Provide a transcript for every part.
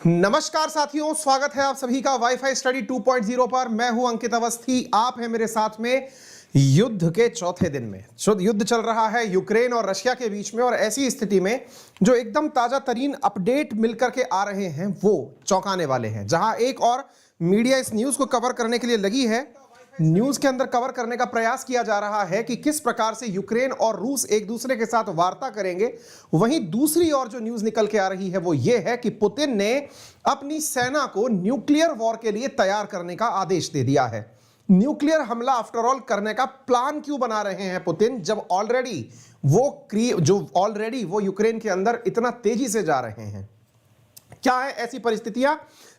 नमस्कार साथियों, स्वागत है आप सभी का वाईफाई स्टडी 2.0 पर। मैं हूं अंकित अवस्थी, आप हैं मेरे साथ में। युद्ध के चौथे दिन में युद्ध चल रहा है यूक्रेन और रशिया के बीच में, और ऐसी स्थिति में जो एकदम ताजा तरीन अपडेट मिलकर के आ रहे हैं वो चौंकाने वाले हैं। जहां एक और मीडिया इस न्यूज को कवर करने के लिए लगी है, न्यूज के अंदर कवर करने का प्रयास किया जा रहा है कि किस प्रकार से यूक्रेन और रूस एक दूसरे के साथ वार्ता करेंगे। वहीं दूसरी ओर जो न्यूज निकल के आ रही है वो ये है कि पुतिन ने अपनी सेना को न्यूक्लियर वॉर के लिए तैयार करने का आदेश दे दिया है। न्यूक्लियर हमला आफ्टर ऑल करने का प्लान क्यों बना रहे हैं पुतिन, जब ऑलरेडी वो यूक्रेन के अंदर इतना तेजी से जा रहे हैं। क्या है ऐसी परिस्थितियां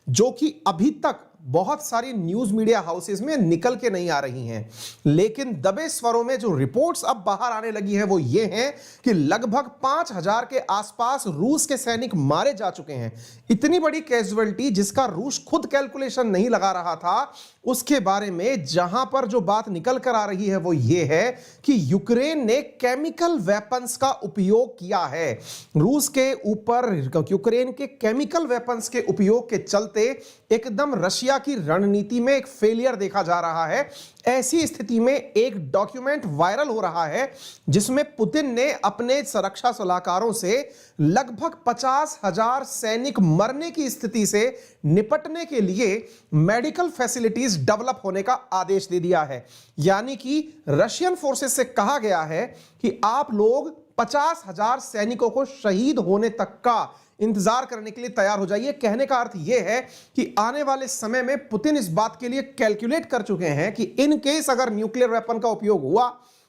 जो कि अभी तक बहुत सारी न्यूज मीडिया हाउसेस में निकल के नहीं आ रही हैं, लेकिन दबे स्वरों में जो रिपोर्ट्स अब बाहर आने लगी है वो ये हैं कि लगभग 5000 के आसपास रूस के सैनिक मारे जा चुके हैं। इतनी बड़ी कैजुअलिटी जिसका रूस खुद कैलकुलेशन नहीं लगा रहा था, उसके बारे में जहां पर जो बात निकल कर आ रही है वो ये है कि यूक्रेन ने केमिकल वेपन्स का उपयोग किया है। रूस के ऊपर यूक्रेन के केमिकल वेपन्स के उपयोग के चलते एकदम रशिया की रणनीति में एक फेलियर देखा जा रहा है। ऐसी स्थिति में एक डॉक्यूमेंट वायरल हो रहा है जिसमें पुतिन ने अपने सुरक्षा सलाहकारों से लगभग 50,000 सैनिक मरने की स्थिति से निपटने के लिए मेडिकल फैसिलिटीज डेवलप होने का आदेश दे दिया है। यानी कि रशियन फोर्सेस से कहा गया है कि आप लोग 50,000 सैनिकों को शहीद होने तक का इंतजार करने के लिए तैयार हो जाइए। कहने का अर्थ यह है कि आने वाले समय में पुतिन इस बात के लिए कैलकुलेट कर चुके हैं कि इन केस अगर न्यूक्लियर वेपन का उपयोग हुआ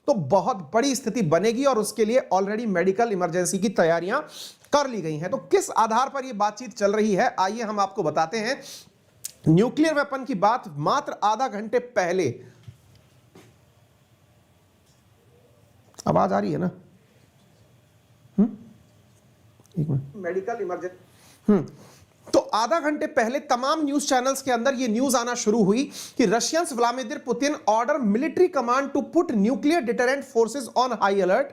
तो बहुत बड़ी स्थिति बनेगी, और उसके लिए ऑलरेडी मेडिकल इमरजेंसी की तैयारियां कर ली गई हैं। तो किस आधार पर यह बातचीत चल रही है, आइए हम आपको बताते हैं। न्यूक्लियर वेपन की बात मात्र आधा घंटे पहले, आवाज आ रही है ना? Medical emergency. तो आधा घंटे पहले तमाम न्यूज चैनल्स के अंदर यह न्यूज आना शुरू हुई कि Russians Vladimir Putin order military command to put nuclear deterrent forces on high alert.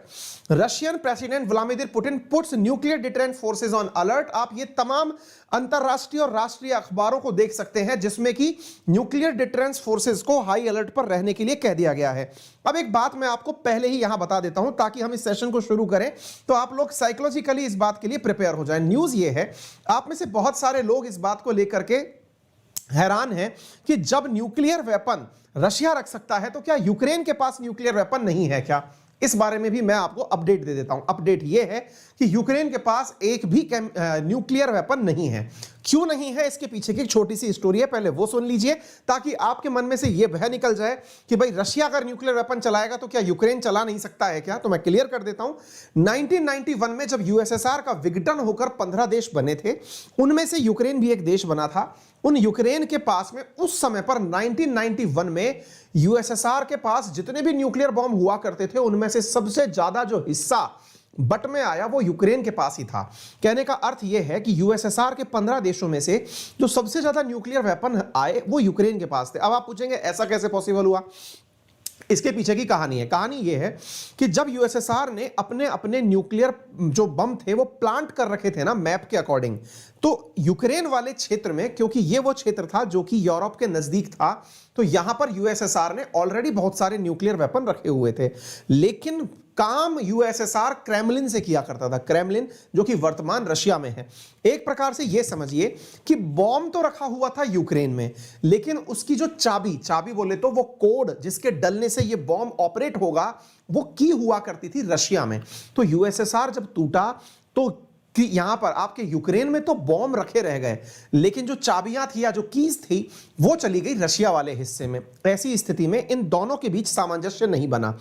Russian president Vladimir Putin puts nuclear deterrent forces on alert. आप ये तमाम अंतरराष्ट्रीय और राष्ट्रीय अखबारों को देख सकते हैं जिसमें कि न्यूक्लियर डिटरेंस फोर्सेस को हाई अलर्ट पर रहने के लिए कह दिया गया है। अब एक बात मैं आपको पहले ही यहां बता देता हूं ताकि हम इस सेशन को शुरू करें तो आप लोग साइकोलॉजिकली इस बात के लिए प्रिपेयर हो जाएं। न्यूज ये है, आप में से बहुत सारे लोग इस बात को लेकर के हैरान हैं कि जब न्यूक्लियर वेपन रशिया रख सकता है तो क्या यूक्रेन के पास न्यूक्लियर वेपन नहीं है क्या? इस बारे में भी मैं आपको अपडेट दे देता हूं। अपडेट यह है कि यूक्रेन के पास एक भी न्यूक्लियर वेपन नहीं है। क्यों नहीं है, इसके पीछे की एक छोटी सी स्टोरी है, पहले वो सुन लीजिए ताकि आपके मन में से यह भय निकल जाए कि भाई रशिया अगर न्यूक्लियर वेपन चलाएगा तो क्या यूक्रेन चला नहीं सकता है क्या? तो मैं क्लियर कर देता हूं। 1991 में जब यूएसएसआर का विघटन होकर 15 देश बने थे, उनमें से यूक्रेन भी एक देश बना था। उन यूक्रेन के पास में उस समय पर 1991 में यूएसएसआर के पास जितने भी न्यूक्लियर बॉम्ब हुआ करते थे उनमें से सबसे ज्यादा जो हिस्सा बट में आया वो यूक्रेन के पास ही था। कहने का अर्थ यह है कि यूएसएसआर के 15 देशों में से जो सबसे ज्यादा न्यूक्लियर वेपन आए वो यूक्रेन के पास थे। अब आप पूछेंगे ऐसा कैसे पॉसिबल हुआ? इसके पीछे की कहानी है। कहानी यह है कि जब यूएसएसआर ने अपने अपने न्यूक्लियर जो बम थे वो प्लांट कर रखे थे ना मैप के अकॉर्डिंग, तो यूक्रेन वाले क्षेत्र में, क्योंकि ये वो क्षेत्र था जो कि यूरोप के नजदीक था, तो यहां पर यूएसएसआर ने ऑलरेडी बहुत सारे न्यूक्लियर वेपन रखे हुए थे। लेकिन काम यूएसएसआर क्रेमलिन से किया करता था, क्रेमलिन जो कि वर्तमान रशिया में है। एक प्रकार से यह समझिए कि बॉम्ब तो रखा हुआ था यूक्रेन में, लेकिन उसकी जो चाबी बोले तो वो कोड जिसके डलने से ये बॉम्ब ऑपरेट होगा वो की हुआ करती थी रशिया में। तो यूएसएसआर जब टूटा तो कि यहां पर आपके यूक्रेन में तो बॉम्ब रखे रह गए, लेकिन जो चाबियां थी या जो कीज थी वो चली गई रशिया वाले हिस्से में। ऐसी स्थिति में इन दोनों के बीच सामंजस्य नहीं बना।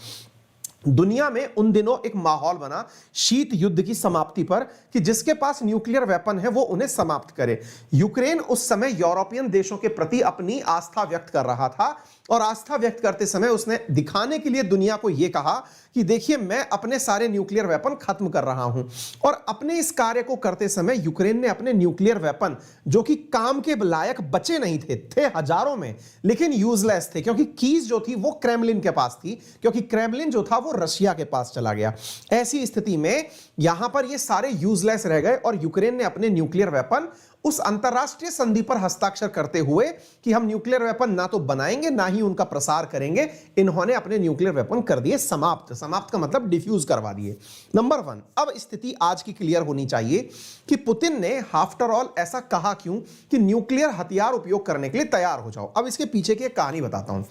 दुनिया में उन दिनों एक माहौल बना शीत युद्ध की समाप्ति पर कि जिसके पास न्यूक्लियर वेपन है वो उन्हें समाप्त करे। यूक्रेन उस समय यूरोपियन देशों के प्रति अपनी आस्था व्यक्त कर रहा था, और आस्था व्यक्त करते समय उसने दिखाने के लिए दुनिया को यह कहा कि देखिए मैं अपने सारे न्यूक्लियर वेपन खत्म कर रहा हूं। और अपने इस कार्य को करते समय यूक्रेन ने अपने न्यूक्लियर वेपन जो कि काम के लायक बचे नहीं थे हजारों में, लेकिन यूजलेस थे, क्योंकि कीज जो थी वो क्रेमलिन के पास थी, क्योंकि क्रेमलिन जो था वो रशिया के पास चला गया। ऐसी स्थिति में यहां पर ये सारे यूजलेस रह गए और यूक्रेन ने अपने न्यूक्लियर वेपन उस अंतरराष्ट्रीय संधि पर हस्ताक्षर करते हुए कि हम न्यूक्लियर वेपन ना तो बनाएंगे ना ही उनका प्रसार करेंगे, इन्होंने अपने न्यूक्लियर वेपन कर दिए समाप्त। समाप्त का मतलब डिफ्यूज करवा दिए। नंबर 1, अब स्थिति आज की क्लियर होनी चाहिए कि पुतिन ने आफ्टर ऑल ऐसा कहा क्यों कि न्यूक्लियर हथियार उपयोग करने के लिए तैयार हो जाओ। अब इसके पीछे की एक कहानी बताता हूं।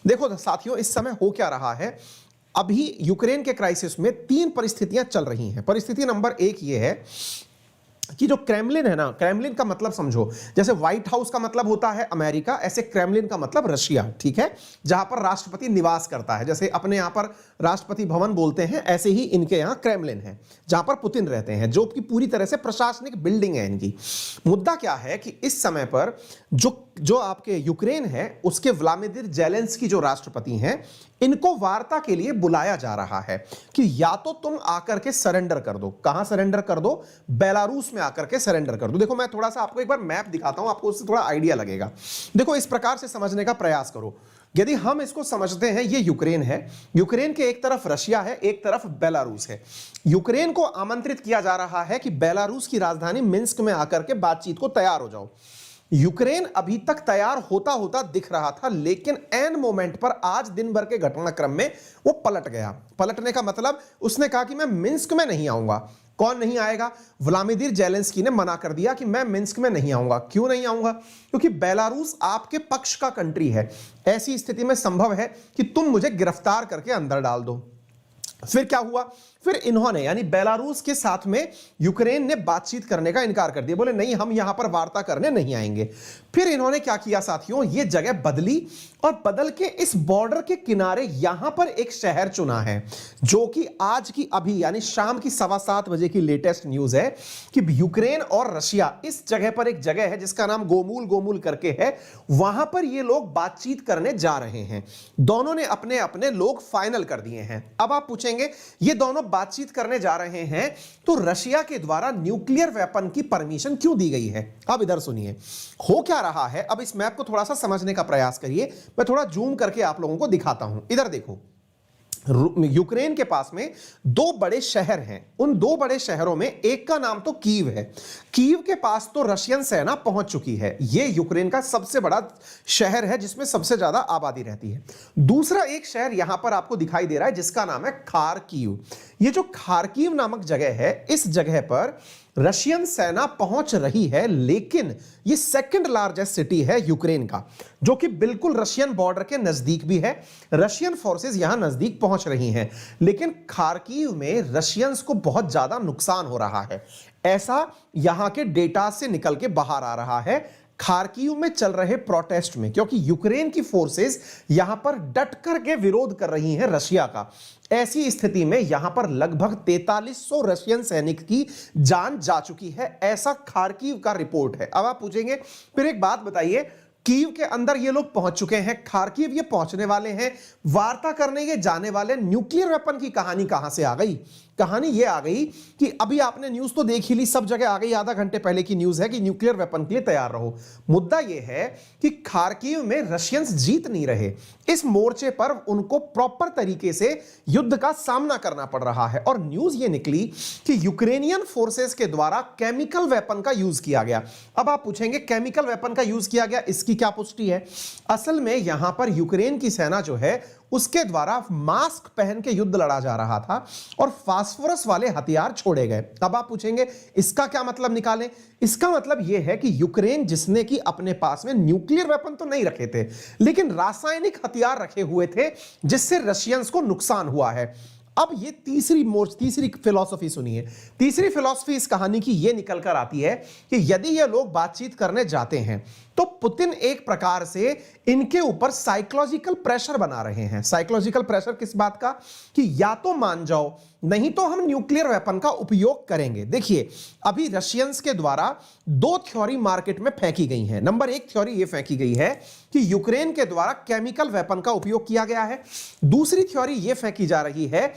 देखो साथियों, इस समय हो क्या रहा है, अभी यूक्रेन के क्राइसिस में 3 परिस्थितियां चल रही हैं। परिस्थिति नंबर 1 ये है कि जो क्रेमलिन है ना, क्रेमलिन का मतलब समझो, जैसे व्हाइट हाउस का मतलब होता है अमेरिका, ऐसे क्रेमलिन का मतलब रशिया, ठीक है, जहां पर राष्ट्रपति निवास करता है। जैसे अपने यहां पर राष्ट्रपति भवन बोलते हैं, ऐसे ही इनके यहां क्रेमलिन है जहां पर पुतिन रहते हैं, जो कि पूरी तरह से प्रशासनिक बिल्डिंग है इनकी। मुद्दा क्या है कि इस समय पर जो आपके यूक्रेन है उसके व्लादिमीर जेलेंस्की जो राष्ट्रपति हैं, इनको वार्ता के लिए बुलाया जा रहा है कि या तो तुम आकर के सरेंडर कर दो। कहां सरेंडर कर दो? बेलारूस में आकर के सरेंडर कर दो। देखो मैं थोड़ा सा आपको एक बार मैप दिखाता हूं, आपको उससे थोड़ा आइडिया लगेगा। देखो इस प्रकार से समझने का प्रयास करो। यदि हम इसको समझते हैं, ये यूक्रेन है, यूक्रेन के एक तरफ रशिया है, एक तरफ बेलारूस है। यूक्रेन को आमंत्रित किया जा रहा है कि बेलारूस की राजधानी मिन्स्क में आकर के बातचीत को तैयार हो जाओ। यूक्रेन अभी तक तैयार होता होता दिख रहा था, लेकिन एन मोमेंट पर आज दिन भर के घटनाक्रम में वो पलट गया। पलटने का मतलब उसने कहा कि मैं मिन्स्क में नहीं आऊंगा। कौन नहीं आएगा? व्लादिमीर जेलेंस्की ने मना कर दिया कि मैं मिन्स्क में नहीं आऊंगा। क्यों नहीं आऊंगा? क्योंकि बेलारूस आपके पक्ष का कंट्री है। ऐसी स्थिति में संभव है कि तुम मुझे गिरफ्तार करके अंदर डाल दो। फिर क्या हुआ? फिर इन्होंने यानी बेलारूस के साथ में यूक्रेन ने बातचीत करने का इनकार कर दिया, बोले नहीं हम यहां पर वार्ता करने नहीं आएंगे। फिर इन्होंने क्या किया साथियों, ये जगह बदली और बदल के इस बॉर्डर के किनारे यहां पर एक शहर चुना है, जो कि आज की अभी यानी शाम की 7:15 बजे की लेटेस्ट न्यूज है कि यूक्रेन और रशिया इस जगह पर एक जगह है जिसका नाम गोमूल करके है, वहां पर ये लोग बातचीत करने जा रहे हैं। दोनों ने अपने अपने लोग फाइनल कर दिए हैं। अब आप पूछेंगे ये दोनों बातचीत करने जा रहे हैं तो रशिया के द्वारा न्यूक्लियर वेपन की परमिशन क्यों दी गई है? अब इधर सुनिए, हो क्या रहा है। अब इस मैप को थोड़ा सा समझने का प्रयास करिए, मैं थोड़ा जूम करके आप लोगों को दिखाता हूं। इधर देखो, यूक्रेन के पास में 2 बड़े शहर हैं। उन 2 बड़े शहरों में एक का नाम तो कीव है। कीव के पास तो रशियन सेना पहुंच चुकी है। यह यूक्रेन का सबसे बड़ा शहर है जिसमें सबसे ज्यादा आबादी रहती है। दूसरा एक शहर यहां पर आपको दिखाई दे रहा है जिसका नाम है खारकीव। ये जो खारकीव नामक जगह है, इस जगह पर रशियन सेना पहुंच रही है, लेकिन ये सेकंड लार्जेस्ट सिटी है यूक्रेन का, जो कि बिल्कुल रशियन बॉर्डर के नजदीक भी है। रशियन फोर्सेस यहां नजदीक पहुंच रही हैं, लेकिन खारकीव में रशियंस को बहुत ज्यादा नुकसान हो रहा है, ऐसा यहां के डेटा से निकल के बाहर आ रहा है खारकीव में चल रहे प्रोटेस्ट में, क्योंकि यूक्रेन की फोर्सेस यहां पर डट करके विरोध कर रही हैं रशिया का। ऐसी स्थिति में यहां पर लगभग 4300 रशियन सैनिक की जान जा चुकी है, ऐसा खारकीव का रिपोर्ट है। अब आप पूछेंगे फिर एक बात बताइए, कीव के अंदर ये लोग पहुंच चुके हैं, खारकीव ये पहुंचने वाले हैं, वार्ता करने ये जाने वाले, न्यूक्लियर वेपन की कहानी कहां से आ गई? कहानी ये आ गई कि अभी आपने न्यूज तो देख ही ली, सब जगह आ गई, आधा घंटे पहले की न्यूज है कि न्यूक्लियर वेपन के लिए तैयार रहो। मुद्दा यह है कि खारकीव में रशियंस जीत नहीं रहे, इस मोर्चे पर उनको प्रॉपर तरीके से युद्ध का सामना करना पड़ रहा है। और न्यूज ये निकली कि यूक्रेनियन फोर्सेस के द्वारा केमिकल वेपन का यूज किया गया। अब आप पूछेंगे केमिकल वेपन का यूज किया गया, इसकी क्या पुष्टि है? असल में यहां पर यूक्रेन की सेना जो है उसके द्वारा मास्क पहन के युद्ध लड़ा जा रहा था और फास्फोरस वाले हथियार छोड़े गए। अब आप पूछेंगे इसका क्या मतलब निकालें? इसका मतलब यह है कि यूक्रेन जिसने कि अपने पास में न्यूक्लियर वेपन तो नहीं रखे थे, लेकिन रासायनिक हथियार रखे हुए थे, जिससे रशियंस को नुकसान हुआ है। अब ये तीसरी फिलॉसफी सुनिए। तीसरी फिलॉसफी इस कहानी की ये निकल कर आती है कि यदि ये लोग बातचीत करने जाते हैं तो पुतिन एक प्रकार से इनके ऊपर साइकोलॉजिकल प्रेशर बना रहे हैं। साइकोलॉजिकल प्रेशर किस बात का? कि या तो मान जाओ, नहीं तो हम न्यूक्लियर वेपन का उपयोग करेंगे। देखिए अभी रशियंस के द्वारा 2 थ्योरी मार्केट में फेंकी गई हैं। नंबर 1 थ्योरी ये फेंकी गई है कि यूक्रेन के द्वारा केमिकल वेपन का उपयोग किया गया है। दूसरी थ्योरी ये फेंकी जा रही है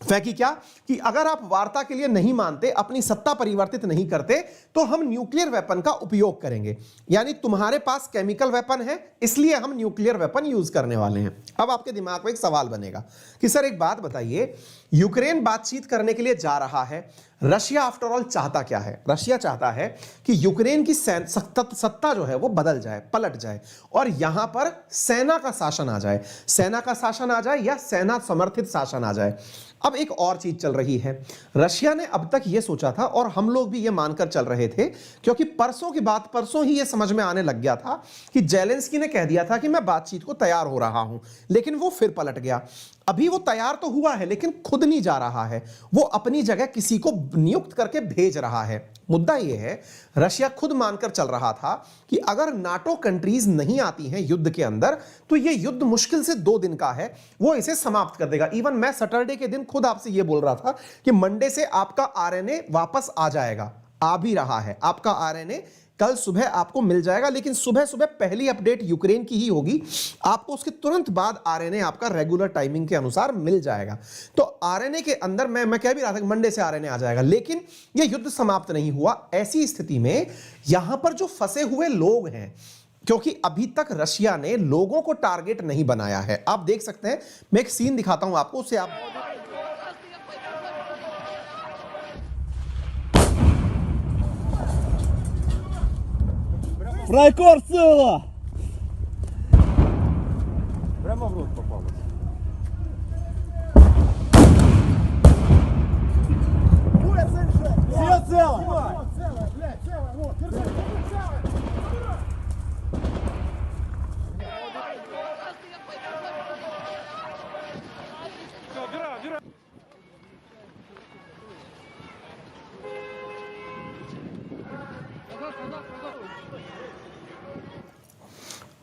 फेंकी क्या कि अगर आप वार्ता के लिए नहीं मानते, अपनी सत्ता परिवर्तित नहीं करते, तो हम न्यूक्लियर वेपन का उपयोग करेंगे। यानी तुम्हारे पास केमिकल वेपन है, इसलिए हम न्यूक्लियर वेपन यूज करने वाले हैं। अब आपके दिमाग में एक सवाल बनेगा कि सर एक बात बताइए, यूक्रेन बातचीत करने के लिए जा रहा है, रशिया आफ्टर ऑल चाहता क्या है? रशिया चाहता है कि यूक्रेन की सत्ता जो है वो बदल जाए, पलट जाए और यहां पर सेना का शासन आ जाए, सेना का शासन आ जाए या सेना समर्थित शासन आ जाए। अब एक और चीज चल रही है, रशिया ने अब तक यह सोचा था और हम लोग भी ये मानकर चल रहे थे, क्योंकि परसों की बात, परसों ही ये समझ में आने लग गया था कि जेलेंस्की ने कह दिया था कि मैं बातचीत को तैयार हो रहा हूं, लेकिन वो फिर पलट गया। अभी वो तैयार तो हुआ है लेकिन खुद नहीं जा रहा है, वो अपनी जगह किसी को नियुक्त करके भेज रहा है। मुद्दा यह है, रशिया खुद मानकर चल रहा था कि अगर नाटो कंट्रीज नहीं आती हैं युद्ध के अंदर, तो यह युद्ध मुश्किल से 2 दिन का है, वो इसे समाप्त कर देगा। इवन मैं सैटरडे के दिन खुद आपसे यह बोल रहा था कि मंडे से आपका आरएनए वापस आ जाएगा, आ भी रहा है। आपका आरएनए कल सुबह आपको मिल जाएगा, लेकिन सुबह सुबह पहली अपडेट यूक्रेन की ही होगी, आपको उसके तुरंत बाद आरएनए आपका रेगुलर टाइमिंग के अनुसार मिल जाएगा। तो आरएनए के अंदर मैं कह भी रहा था कि मंडे से आरएनए आ जाएगा, लेकिन यह युद्ध समाप्त नहीं हुआ। ऐसी स्थिति में यहां पर जो फंसे हुए लोग हैं, क्योंकि अभी तक रशिया ने लोगों को टारगेट नहीं बनाया है। आप देख सकते हैं, मैं एक सीन दिखाता हूं आपको, उससे आप Фрайкор цело! Прямо в рот попалось. Все цело! Целое, блядь, целое, вот, держи, целое!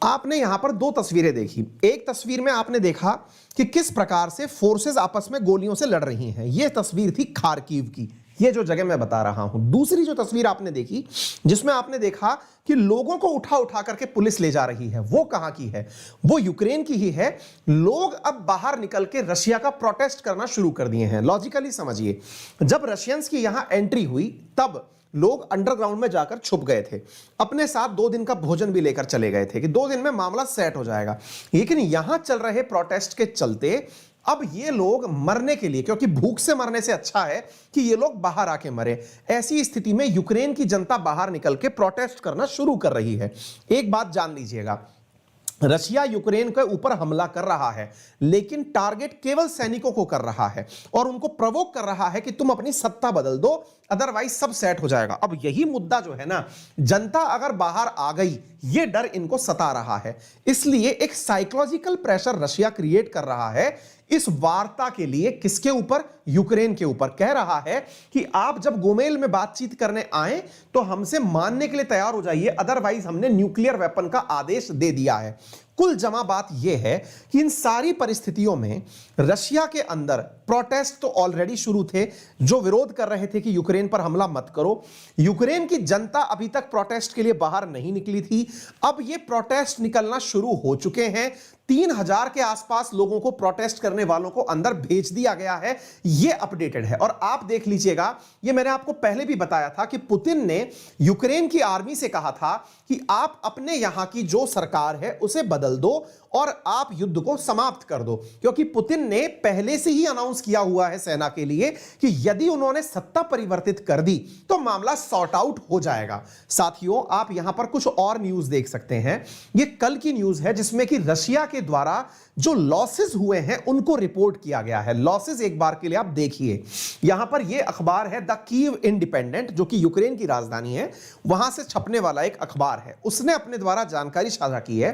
आपने यहां पर 2 तस्वीरें देखी। एक तस्वीर में आपने देखा कि किस प्रकार से फोर्सेस आपस में गोलियों से लड़ रही हैं। यह तस्वीर थी खार्किव की, ये जो जगह मैं बता रहा हूं। दूसरी जो तस्वीर आपने देखी, जिसमें आपने देखा कि लोगों को उठा उठा करके पुलिस ले जा रही है, वो कहां की है? वो यूक्रेन की ही है। लोग अब बाहर निकल के रशिया का प्रोटेस्ट करना शुरू कर दिए हैं। लॉजिकली समझिए, जब रशियंस की यहां एंट्री हुई तब लोग अंडरग्राउंड में जाकर छुप गए थे, अपने साथ 2 दिन का भोजन भी लेकर चले गए थे कि 2 दिन में मामला सेट हो जाएगा। लेकिन यहां चल रहे प्रोटेस्ट के चलते अब ये लोग मरने के लिए, क्योंकि भूख से मरने से अच्छा है कि ये लोग बाहर आके मरे, ऐसी स्थिति में यूक्रेन की जनता बाहर निकल के प्रोटेस्ट करना शुरू कर रही है। एक बात जान लीजिएगा, रशिया यूक्रेन के ऊपर हमला कर रहा है, लेकिन टारगेट केवल सैनिकों को कर रहा है और उनको प्रवोक कर रहा है कि तुम अपनी सत्ता बदल दो, अदरवाइज सब सेट हो जाएगा। अब यही मुद्दा जो है ना, जनता अगर बाहर आ गई, ये डर इनको सता रहा है, इसलिए एक साइकोलॉजिकल प्रेशर रशिया क्रिएट कर रहा है इस वार्ता के लिए। किसके ऊपर? यूक्रेन के ऊपर। कह रहा है कि आप जब गोमेल में बातचीत करने आए तो हमसे मानने के लिए तैयार हो जाइए, अदरवाइज हमने न्यूक्लियर वेपन का आदेश दे दिया है। कुल जमा बात यह है कि इन सारी परिस्थितियों में रशिया के अंदर प्रोटेस्ट तो ऑलरेडी शुरू थे, जो विरोध कर रहे थे कि यूक्रेन पर हमला मत करो। यूक्रेन की जनता अभी तक प्रोटेस्ट के लिए बाहर नहीं निकली थी, अब ये प्रोटेस्ट निकलना शुरू हो चुके हैं। 3000 के आसपास लोगों को, प्रोटेस्ट करने वालों को अंदर भेज दिया गया है। यह अपडेटेड है और आप देख लीजिएगा, यह मैंने आपको पहले भी बताया था कि पुतिन ने यूक्रेन की आर्मी से कहा था कि आप अपने यहां की जो सरकार है उसे बदल दो और आप युद्ध को समाप्त कर दो, क्योंकि पुतिन ने पहले से ही अनाउंस किया हुआ है सेना के लिए कि यदि उन्होंने सत्ता परिवर्तित कर दी तो मामला सॉर्ट आउट हो जाएगा। साथियों, आप यहां पर कुछ और न्यूज देख सकते हैं। यह कल की न्यूज है जिसमें कि रशिया के द्वारा जो लॉसेस हुए हैं उनको रिपोर्ट किया गया है। लॉसेस एक बार के लिए आप देखिए, यहां पर यह अखबार है द कीव इंडिपेंडेंट, जो कि यूक्रेन की राजधानी है, वहां से छपने वाला एक अखबार है। उसने अपने द्वारा जानकारी साझा की है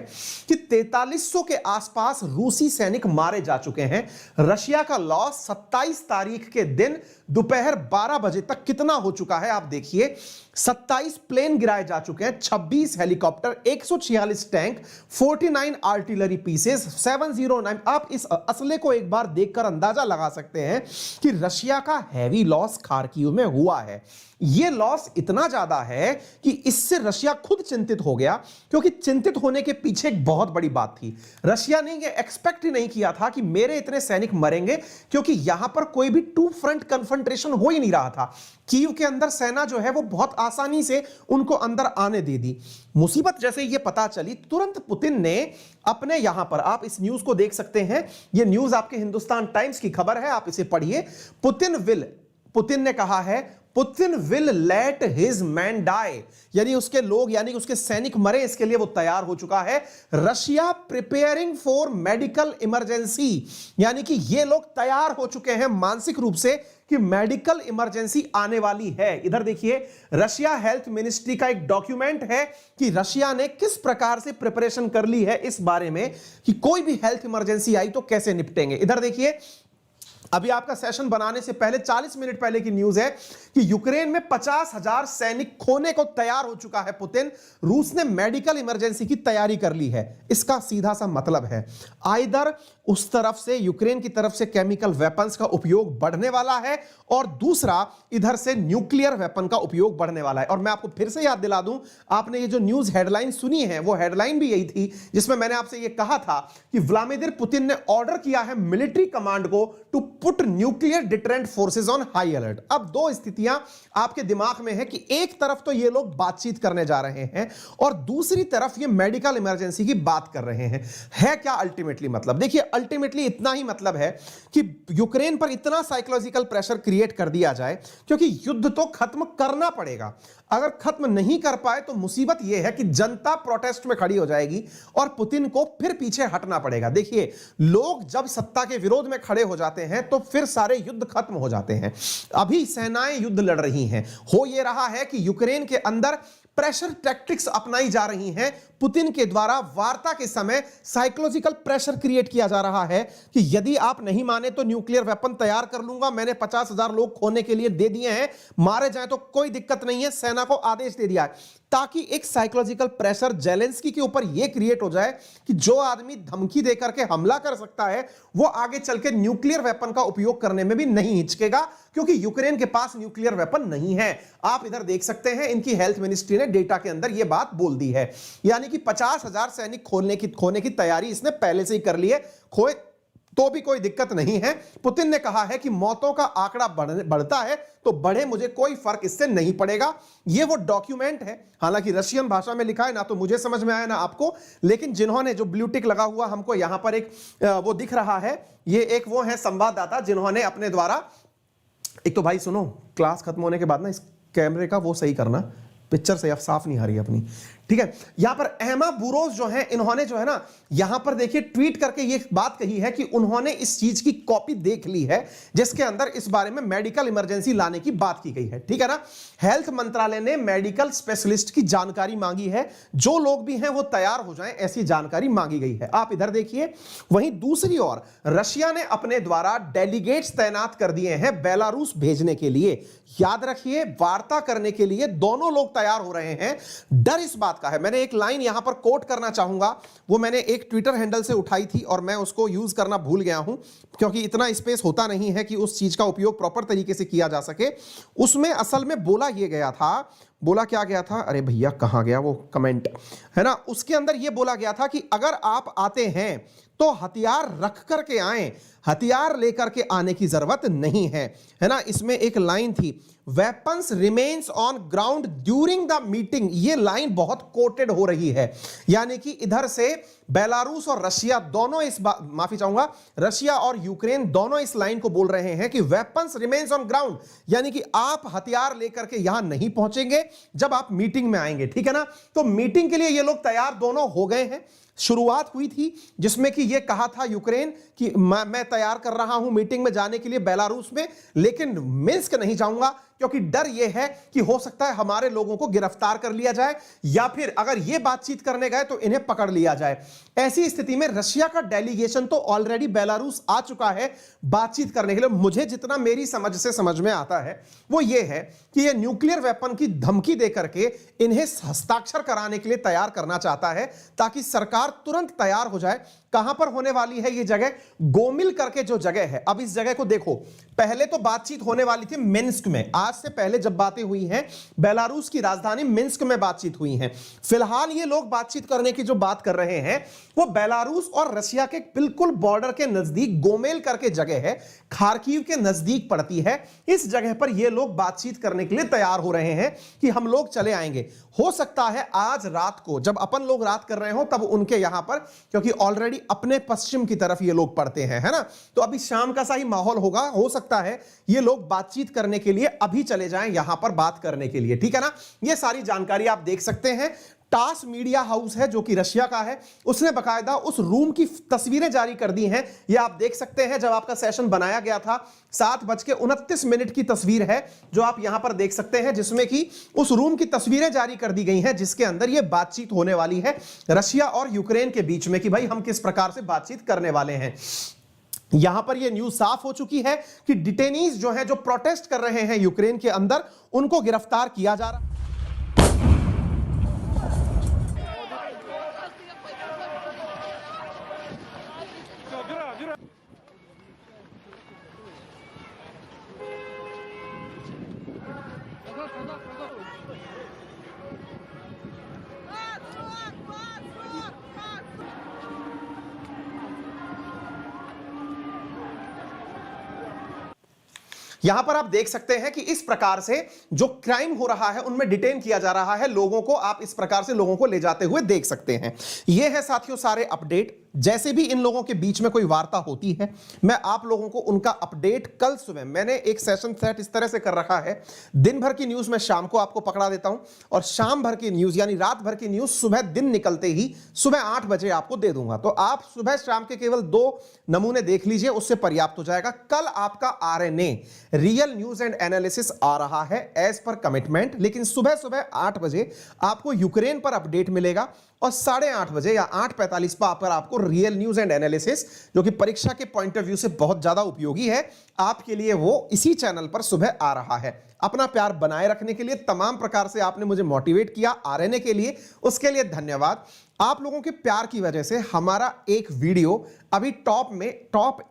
कि 4300 के आसपास रूसी सैनिक मारे जा चुके हैं। रशिया का लॉस 27 तारीख के दिन दोपहर 12 बजे तक कितना हो चुका है आप देखिए। 27 प्लेन गिराए जा चुके हैं, 26 हेलीकॉप्टर, 146 टैंक, 49 आर्टिलरी पीसेस, 709। आप इस असले को एक बार देखकर अंदाजा लगा सकते हैं कि रशिया का हैवी लॉस खार्किव में हुआ है। यह लॉस इतना ज्यादा है कि इससे रशिया खुद चिंतित हो गया, क्योंकि चिंतित होने के पीछे एक बहुत बड़ी बात थी। रशिया ने ये एक्सपेक्ट ही नहीं किया था कि मेरे इतने सैनिक मरेंगे, क्योंकि यहां पर कोई भी टू फ्रंट कन्फ्रंटेशन हो ही नहीं रहा था। कीव के अंदर सेना जो है वो बहुत आसानी से उनको अंदर आने दे दी। मुसीबत जैसे ये पता चली, तुरंत पुतिन ने अपने यहां पर, आप इस न्यूज को देख सकते हैं, ये न्यूज आपके हिंदुस्तान टाइम्स की खबर है, आप इसे पढ़िए। पुतिन ने कहा है, Putin will let his man die, यानी उसके लोग, यानी उसके सैनिक मरे, इसके लिए वो तैयार हो चुका है। Russia preparing for medical emergency, यानी कि ये लोग तैयार हो चुके हैं मानसिक रूप से कि मेडिकल इमरजेंसी आने वाली है। इधर देखिए, रशिया हेल्थ मिनिस्ट्री का एक डॉक्यूमेंट है कि रशिया ने किस प्रकार से प्रिपरेशन कर ली है इस बारे में कि कोई भी हेल्थ इमरजेंसी आई तो कैसे निपटेंगे। इधर देखिए, अभी आपका सेशन बनाने से पहले 40 मिनट पहले की न्यूज है कि यूक्रेन में 50,000 सैनिक खोने को तैयार हो चुका है पुतिन। रूस ने मेडिकल इमरजेंसी की तैयारी कर ली है। इसका सीधा सा मतलब है, आइदर उस तरफ से, यूक्रेन की तरफ से केमिकल वेपन्स का उपयोग बढ़ने वाला है, और दूसरा इधर से न्यूक्लियर वेपन का उपयोग बढ़ने वाला है। और मैं आपको फिर से याद दिला दूं, आपने ये जो न्यूज हेडलाइन सुनी है, वो हेडलाइन भी यही थी जिसमें मैंने आपसे ये कहा था कि व्लादिमीर पुतिन ने ऑर्डर किया है मिलिट्री कमांड को to put nuclear deterrent forces on high alert. अब दो स्थितियां आपके दिमाग में है कि एक तरफ तो ये लोग बातचीत करने जा रहे हैं और दूसरी तरफ ये मेडिकल इमरजेंसी की बात कर रहे हैं। है क्या अल्टीमेटली मतलब? देखिए, अल्टीमेटली इतना ही मतलब है कि यूक्रेन पर इतना साइकोलॉजिकल प्रेशर क्रिएट कर दिया जाए, क्योंकि युद्ध तो खत्म करना पड़ेगा। अगर खत्म नहीं कर पाए तो मुसीबत यह है कि जनता प्रोटेस्ट में खड़ी हो जाएगी और पुतिन को फिर पीछे हटना पड़ेगा। देखिए, लोग जब सत्ता के विरोध में खड़े हो जाते हैं तो फिर सारे युद्ध खत्म हो जाते हैं। अभी सेनाएं युद्ध लड़ रही हैं। हो यह रहा है कि यूक्रेन के अंदर प्रेशर टैक्टिक्स अपनाई जा रही हैं। पुतिन के द्वारा वार्ता के समय साइकोलॉजिकल प्रेशर क्रिएट किया जा रहा है कि यदि आप नहीं माने तो न्यूक्लियर वेपन तैयार कर लूंगा, मैंने 50,000 लोग खोने के लिए दे दिए हैं, मारे जाए तो कोई दिक्कत नहीं है, सेना को आदेश दे दिया है, ताकि एक साइकोलॉजिकल प्रेशर जेलेंस्की के ऊपर यह क्रिएट हो जाए कि जो आदमी धमकी देकर के हमला कर सकता है वो आगे चल के न्यूक्लियर वेपन का उपयोग करने में भी नहीं हिचकेगा, क्योंकि यूक्रेन के पास न्यूक्लियर वेपन नहीं है। आप इधर देख सकते हैं, इनकी हेल्थ मिनिस्ट्री ने डेटा के अंदर यह बात बोल दी है, यानी कि 50,000 सैनिक खोने की तैयारी इसने पहले से ही कर ली है। खोए तो भी कोई दिक्कत नहीं है। पुतिन ने कहा है कि मौतों का आंकड़ा बढ़ता है तो बढ़े, मुझे कोई फर्क इससे नहीं पड़ेगा। ये वो डॉक्यूमेंट है, हालांकि रशियन भाषा में लिखा है, ना तो मुझे समझ में आया ना आपको, लेकिन जिन्होंने, जो ब्लू टिक लगा हुआ हमको यहां पर एक वो दिख रहा है, ये एक वो है संवाददाता जिन्होंने अपने द्वारा, एक तो भाई सुनो, क्लास खत्म होने के बाद ना इस कैमरे का वो सही करना, पिक्चर से साफ नहीं आ रही अपनी, ठीक है। यहां पर एमा बुरोज जो है, इन्होंने जो है ना यहां पर देखिए ट्वीट करके ये बात कही है कि उन्होंने इस चीज की कॉपी देख ली है जिसके अंदर इस बारे में मेडिकल इमरजेंसी लाने की बात की गई है, ठीक है ना। हेल्थ मंत्रालय ने मेडिकल स्पेशलिस्ट की जानकारी मांगी है, जो लोग भी हैं वो तैयार हो जाएं, ऐसी जानकारी मांगी गई है। आप इधर देखिए, वहीं दूसरी ओर रशिया ने अपने द्वारा डेलीगेट्स तैनात कर दिए हैं बेलारूस भेजने के लिए। याद रखिए, वार्ता करने के लिए दोनों लोग तैयार हो रहे हैं। डर इस बात का है, मैंने एक लाइन यहां पर कोट करना चाहूंगा, वो मैंने एक ट्विटर हैंडल से उठाई थी और मैं उसको यूज करना भूल गया हूं, क्योंकि इतना स्पेस होता नहीं है कि उस चीज का उपयोग प्रॉपर तरीके से किया जा सके। उसमें असल में बोला क्या गया था, अरे भैया कहां गया वो कमेंट, है ना। उसके अंदर यह बोला गया था कि अगर आप आते हैं तो हथियार रख करके आए, हथियार लेकर के आने की जरूरत नहीं है ना। इसमें एक लाइन थी, weapons remains on ground during the meeting. ये लाइन बहुत कोटेड हो रही है, यानी कि इधर से बेलारूस और रशिया दोनों माफी चाहूंगा, रशिया और यूक्रेन दोनों इस लाइन को बोल रहे हैं कि वेपन्स रिमेन्स ऑन ग्राउंड, यानी कि आप हथियार लेकर के यहां नहीं पहुंचेंगे जब आप मीटिंग में आएंगे, ठीक है ना। तो मीटिंग के लिए ये लोग तैयार दोनों हो गए हैं। शुरुआत हुई थी जिसमें कि यह कहा था यूक्रेन कि मैं तैयार कर रहा हूं मीटिंग में जाने के लिए बेलारूस में, लेकिन मिन्स्क नहीं जाऊंगा, क्योंकि डर यह है कि हो सकता है हमारे लोगों को गिरफ्तार कर लिया जाए, या फिर अगर यह बातचीत करने गए तो इन्हें पकड़ लिया जाए। ऐसी स्थिति में रशिया का डेलीगेशन तो ऑलरेडी बेलारूस आ चुका है बातचीत करने के लिए। मुझे जितना मेरी समझ में आता है वो ये है कि यह न्यूक्लियर वेपन की धमकी देकर के इन्हें हस्ताक्षर कराने के लिए तैयार करना चाहता है, ताकि सरकार तुरंत तैयार हो जाए। कहां पर होने वाली है ये जगह? गोमिल करके जो जगह है। अब इस जगह को देखो, पहले तो बातचीत होने वाली थी मिन्स्क में। आज से पहले जब बातें हुई हैं, बेलारूस की राजधानी मिन्स्क में बातचीत हुई है। फिलहाल ये लोग बातचीत करने की जो बात कर रहे हैं वो बेलारूस और रशिया के बिल्कुल बॉर्डर के नजदीक गोमेल करके जगह है, खार्किव के नजदीक पड़ती है। इस जगह पर ये लोग बातचीत करने के लिए तैयार हो रहे हैं कि हम लोग चले आएंगे। हो सकता है आज रात को, जब अपन लोग रात कर रहे हो तब उनके यहां पर, क्योंकि ऑलरेडी अपने पश्चिम की तरफ ये लोग पड़ते हैं, है ना, तो अभी शाम का सा ही माहौल होगा। हो सकता है ये लोग बातचीत करने के लिए अभी चले जाएं यहां पर बात करने के लिए, ठीक है ना। ये सारी जानकारी आप देख सकते हैं। टास मीडिया हाउस है जो कि रशिया का है, उसने बकायदा उस रूम की तस्वीरें जारी कर दी हैं। ये आप देख सकते हैं, जब आपका सेशन बनाया गया था 7:29 की तस्वीर है जो आप यहां पर देख सकते हैं, जिसमें कि उस रूम की तस्वीरें जारी कर दी गई हैं जिसके अंदर यह बातचीत होने वाली है रशिया और यूक्रेन के बीच में कि भाई हम किस प्रकार से बातचीत करने वाले हैं। यहां पर यह न्यूज साफ हो चुकी है कि डिटेनीज जो है, जो प्रोटेस्ट कर रहे हैं यूक्रेन के अंदर, उनको गिरफ्तार किया जा रहा है। यहां पर आप देख सकते हैं कि इस प्रकार से जो क्राइम हो रहा है उनमें डिटेन किया जा रहा है लोगों को। आप इस प्रकार से लोगों को ले जाते हुए देख सकते हैं। यह है साथियों सारे अपडेट। जैसे भी इन लोगों के बीच में कोई वार्ता होती है, मैं आप लोगों को उनका अपडेट कल सुबह, मैंने एक सेशन सेट इस तरह से कर रखा है, दिन भर की न्यूज मैं शाम को आपको पकड़ा देता हूं और शाम भर की न्यूज यानी रात भर की न्यूज सुबह दिन निकलते ही सुबह 8 बजे आपको दे दूंगा। तो आप सुबह शाम के केवल 2 नमूने देख लीजिए, उससे पर्याप्त हो जाएगा। कल आपका RNA real news and analysis आ रहा है एज पर कमिटमेंट, लेकिन सुबह सुबह 8 बजे आपको यूक्रेन पर अपडेट मिलेगा और 8:30 बजे या 8:45 पर आपको रियल न्यूज एंड एनालिसिस, जो कि परीक्षा के पॉइंट ऑफ व्यू से बहुत ज्यादा उपयोगी है आपके लिए, वो इसी चैनल पर सुबह आ रहा है। अपना प्यार बनाए रखने के लिए, तमाम प्रकार से आपने मुझे मोटिवेट किया आरएनए के लिए, उसके लिए धन्यवाद। आप लोगों के प्यार की वजह से हमारा एक वीडियो अभी टॉप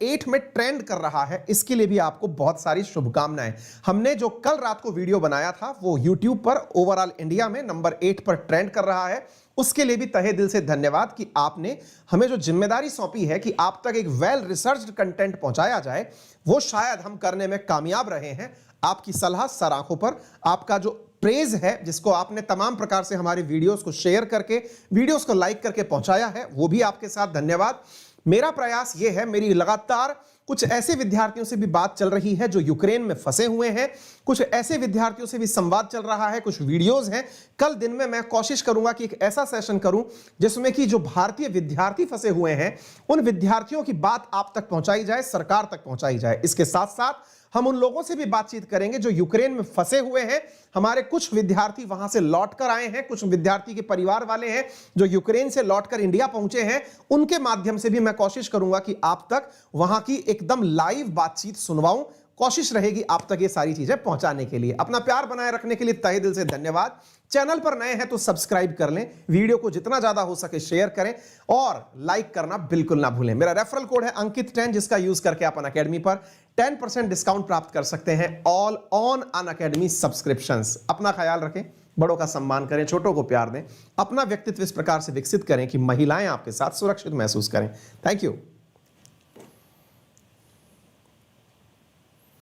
8 में ट्रेंड कर रहा है, इसके लिए भी आपको बहुत सारी शुभकामनाएं। हमने जो कल रात को वीडियो बनाया था वो YouTube पर ओवरऑल इंडिया में नंबर 8 पर ट्रेंड कर रहा है, उसके लिए भी तहे दिल से धन्यवाद कि आपने हमें जो जिम्मेदारी सौंपी है कि आप तक एक वेल रिसर्च्ड कंटेंट पहुंचाया जाए, वो शायद हम करने में कामयाब रहे हैं। आपकी सलाह सर आंखों पर, आपका जो प्रेज है, जिसको आपने तमाम प्रकार से हमारे वीडियोस को शेयर करके, वीडियोस को लाइक करके पहुंचाया है, वो भी आपके साथ धन्यवाद। मेरा प्रयास ये है, मेरी लगातार कुछ ऐसे विद्यार्थियों से भी बात चल रही है जो यूक्रेन में फंसे हुए हैं, कुछ ऐसे विद्यार्थियों से भी संवाद चल रहा है, कुछ वीडियोस हैं। कल दिन में मैं कोशिश करूंगा कि एक ऐसा सेशन करूं जिसमें कि जो भारतीय विद्यार्थी फंसे हुए हैं उन विद्यार्थियों की बात आप तक पहुंचाई जाए, सरकार तक पहुंचाई जाए। इसके साथ साथ हम उन लोगों से भी बातचीत करेंगे जो यूक्रेन में फंसे हुए हैं। हमारे कुछ विद्यार्थी वहां से लौटकर आए हैं, कुछ विद्यार्थी के परिवार वाले हैं जो यूक्रेन से लौटकर इंडिया पहुंचे हैं, उनके माध्यम से भी मैं कोशिश करूंगा कि आप तक वहां की एकदम लाइव बातचीत सुनवाऊं। कोशिश रहेगी आप तक ये सारी चीजें पहुंचाने के लिए। अपना प्यार बनाए रखने के लिए तहे दिल से धन्यवाद। चैनल पर नए हैं तो सब्सक्राइब कर लें, वीडियो को जितना ज्यादा हो सके शेयर करें और लाइक करना बिल्कुल ना भूलें। मेरा रेफरल कोड है अंकित10, जिसका यूज करके आप अनअकैडमी पर 10% डिस्काउंट प्राप्त कर सकते हैं ऑल ऑन अनअकैडमी सब्सक्रिप्शंस। अपना ख्याल रखें, बड़ों का सम्मान करें, छोटों को प्यार दें, अपना व्यक्तित्व इस प्रकार से विकसित करें कि महिलाएं आपके साथ सुरक्षित महसूस करें। Thank you.